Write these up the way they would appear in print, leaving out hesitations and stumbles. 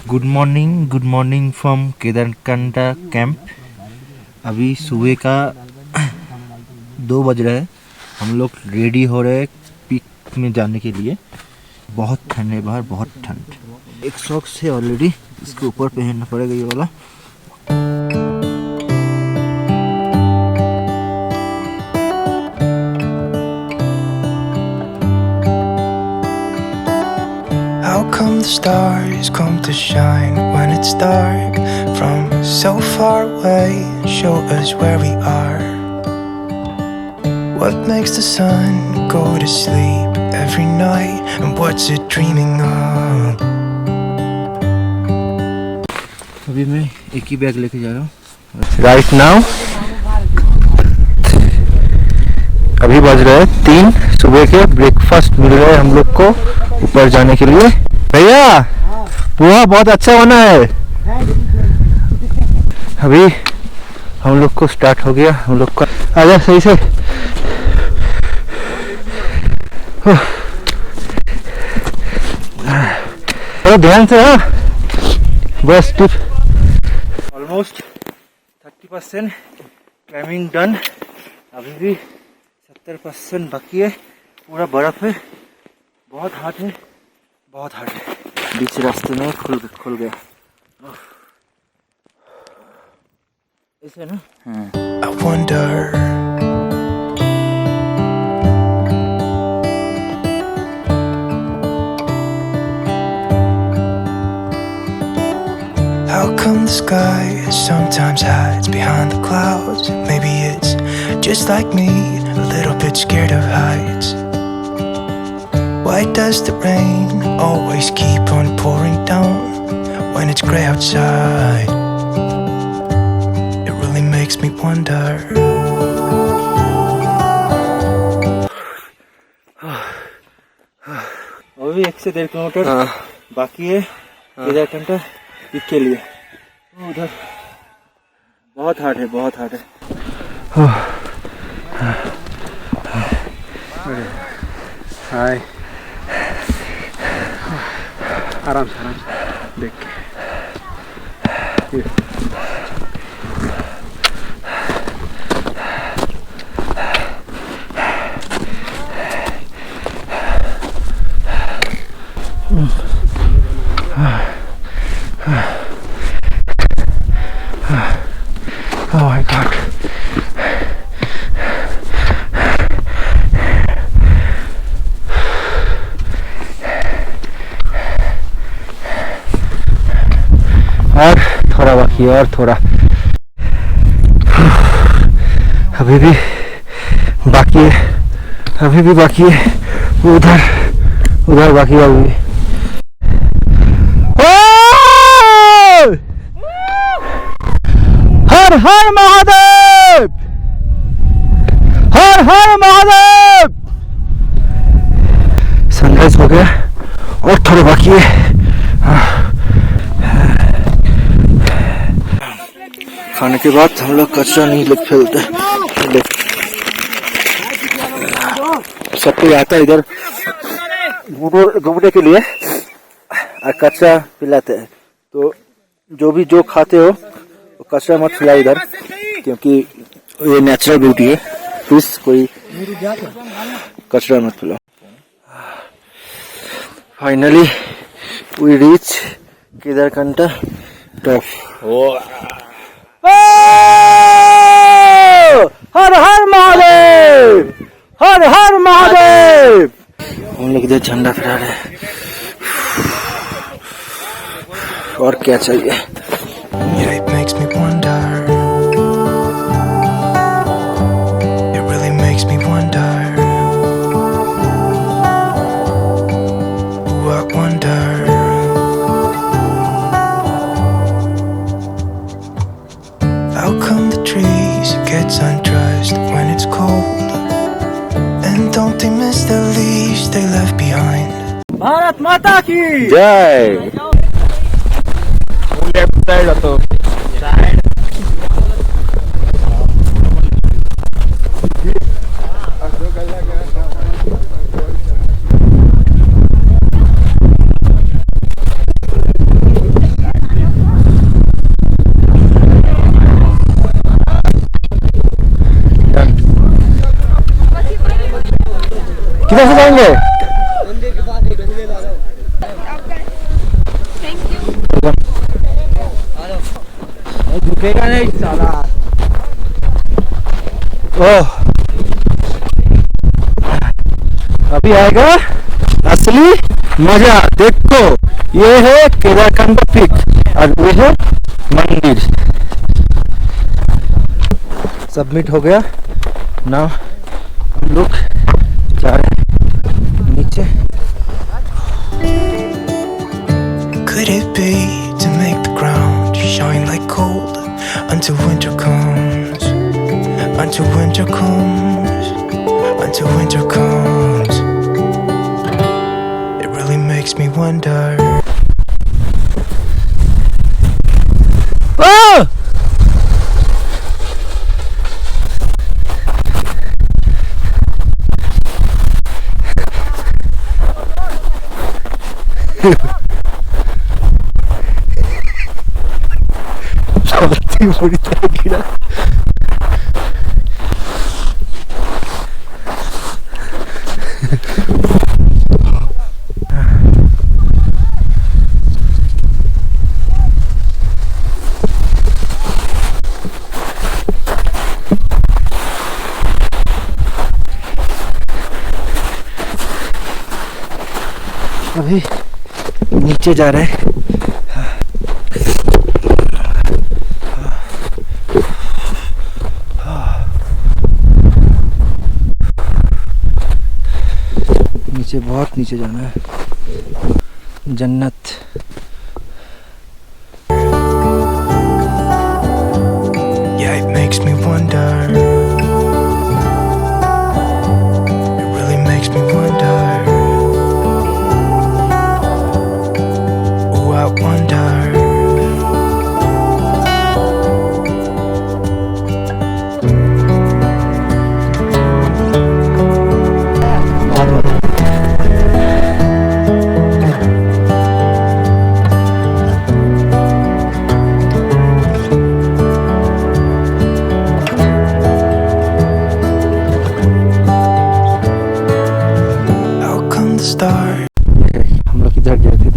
Good morning from Kedarkantha camp. अभी सुबह का 2 बज रहा है। हम लोग रेडी हो रहे हैं पीक में जाने के लिए। बहुत ठंड है बाहर, बहुत ठंड। एक सॉक्स है ऑलरेडी, इसके ऊपर पहनना पड़ेगा ये वाला। How come the stars come to shine when it's dark from so far away and show us where we are? What makes the sun go to sleep every night and what's it dreaming of? अभी मैं एक ही bag लेके जा रहा हूँ। Right now अभी बज रहे हैं 3 सुबह के। ब्रेकफास्ट मिल रहा है हम लोग को ऊपर जाने के लिए। भैया पोहा बहुत अच्छा बना है। अभी हम लोग को स्टार्ट हो गया। हम लोग का आजा सही से। तो ध्यान से। हाँ बस टिप। Almost 30% climbing done. अभी भी 70% बाकी है। पूरा बर्फ है, बहुत हार्ड है, बहुत हार्ड है। बीच रास्ते में खुल गया ऐसे ना। I wonder how come the sky sometimes hides behind the clouds? Maybe it's just like me, a little bit scared of heights. Why does the rain always keep on pouring down when it's grey outside? It really makes me wonder. अभी 1 से 1.5 kilometre बाकी है Kedarkantha peak के लिए। उधर बहुत hard है, बहुत हार्ड है। हाय आराम से देख के। Oh my God. और थोड़ा बाकी है, और थोड़ा। अभी भी बाकी है, अभी भी बाकी है। उधर बाकी है अभी। हर हर महादेव, हर हर महादेव। सनराइज हो गया और थोड़ा बाकी है। खाने के बाद हम लोग कचरा नहीं लेके फैलते। सबको आता है इधर घूमने के लिए और कचरा पिलाते हैं। तो जो खाते हो वो कचरा मत फैलाओ इधर, क्योंकि ये नेचुरल ब्यूटी है। प्लीज कोई कचरा मत फैलाओ। Finally we reach Kedarkantha top. हर हर महादेव, हर हर महादेव। हम लोग इधर झंडा फहरा रहे हैं। और क्या चाहिए? It makes me wonder. It really makes me wonder. Ooh, I wonder. How come the trees get undressed when it's cold? And don't they miss the leaves they left behind? Bharat माता की जय। किधर से जाएंगे? झुकेगा नहीं साला। ओह, अभी आएगा असली मजा। देखो ये है केदारकंठा पीक और ये है मंदिर। सबमिट हो गया ना, हम लोग जा रहे हैं नीचे। Could it be to make the ground shine like gold until winter comes? Until winter comes, until winter comes. It really makes me wonder. Ah! बड़ी तरह गिरा। अभी नीचे जा रहे हैं। नीचे, बहुत नीचे जाना है। जन्नत। Yeah, it makes me wonder. It really makes me wonder. Oh, I wonder. हम लोग इधर गए थे।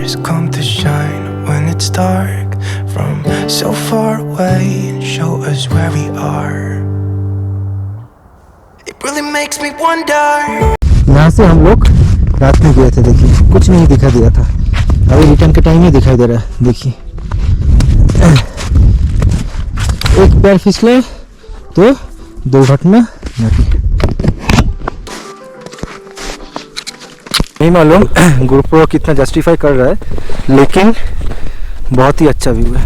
Stars come to shine when it's dark from so far away and show us where we are. It really makes me wonder. यहाँ से हम लोग रात में गए थे। देखिए कुछ नहीं दिखा दिया था। अभी रिटर्न के टाइम ही दिखाई दे रहा है। देखिए एक पैर फिसले तो दुर्घटना घटी। नहीं मालूम गोप्रो कितना जस्टिफाई कर रहा है, लेकिन बहुत ही अच्छा व्यू है।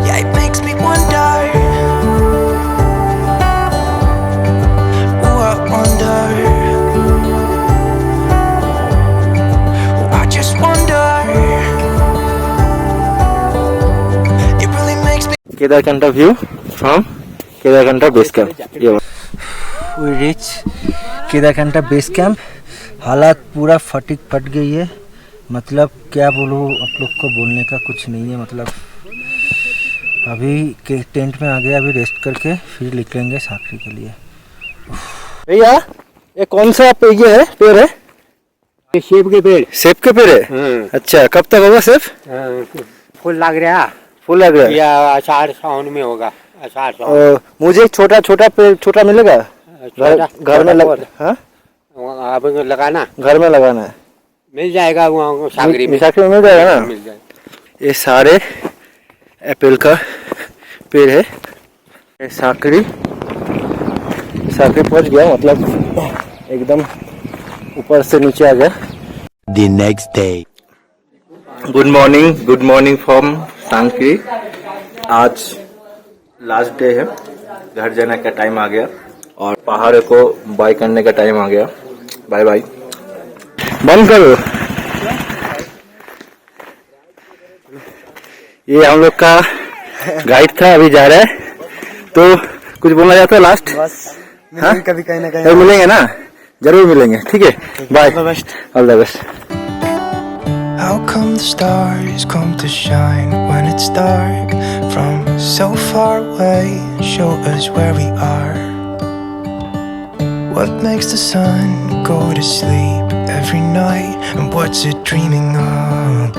Yeah, it makes me wonder. Oh, I wonder. Oh, I just wonder. It really makes me. Kedarkantha view from Kedarkantha base camp. We reach Kedarkantha base camp. हालात पूरा फट गई है। मतलब क्या बोलूँ, आप लोग को बोलने का कुछ नहीं है। मतलब अभी के टेंट में आ गया। अभी रेस्ट करके फिर निकलेंगे साखरी के लिए। भैया ये कौन सा ये है पेड़ है? सेब के पेड़। सेब के पेड़ है? अच्छा, कब तक होगा सेब? फूल लग रहा है। फूल लग रहा है या आषाढ़ सावन में होगा। आषाढ़ सावन। मुझे छोटा पेड़ छोटा मिलेगा? घर में लग, हाँ? आप लगाना, घर में लगाना है। मिल जाएगा वहाँ सागरी में। सागरी में मिल जाएगा ना? मिल जाएगा। ये सारे एप्पल का पेड़ है। ये साकरी पहुंच गया। मतलब एकदम ऊपर से नीचे आ गया। The next day. Good morning from Sankri. आज लास्ट डे है। घर जाने का टाइम आ गया और पहाड़ों को बाय करने का टाइम आ गया। Bye bye. बंद करो। ये हम लोग का गाइड था, अभी जा रहा है। तो कुछ बोलना चाहता है लास्ट? बस हाँ? कभी कहीं ना कहीं मिलेंगे ना? जरूर मिलेंगे। ठीक है, bye. All the best. How come the stars come to shine when it's dark from so far away, show us where we are. What makes the sun go to sleep every night, and what's it dreaming of?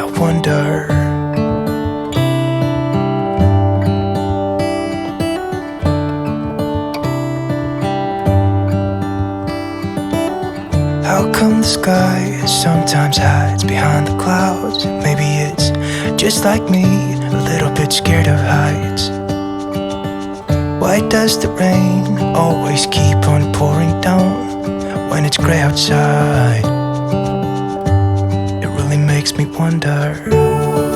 I wonder. How come the sky sometimes hides behind the clouds? Maybe it's just like me, a little bit scared of heights. Why does the rain always keep on pouring down when it's grey outside? It really makes me wonder.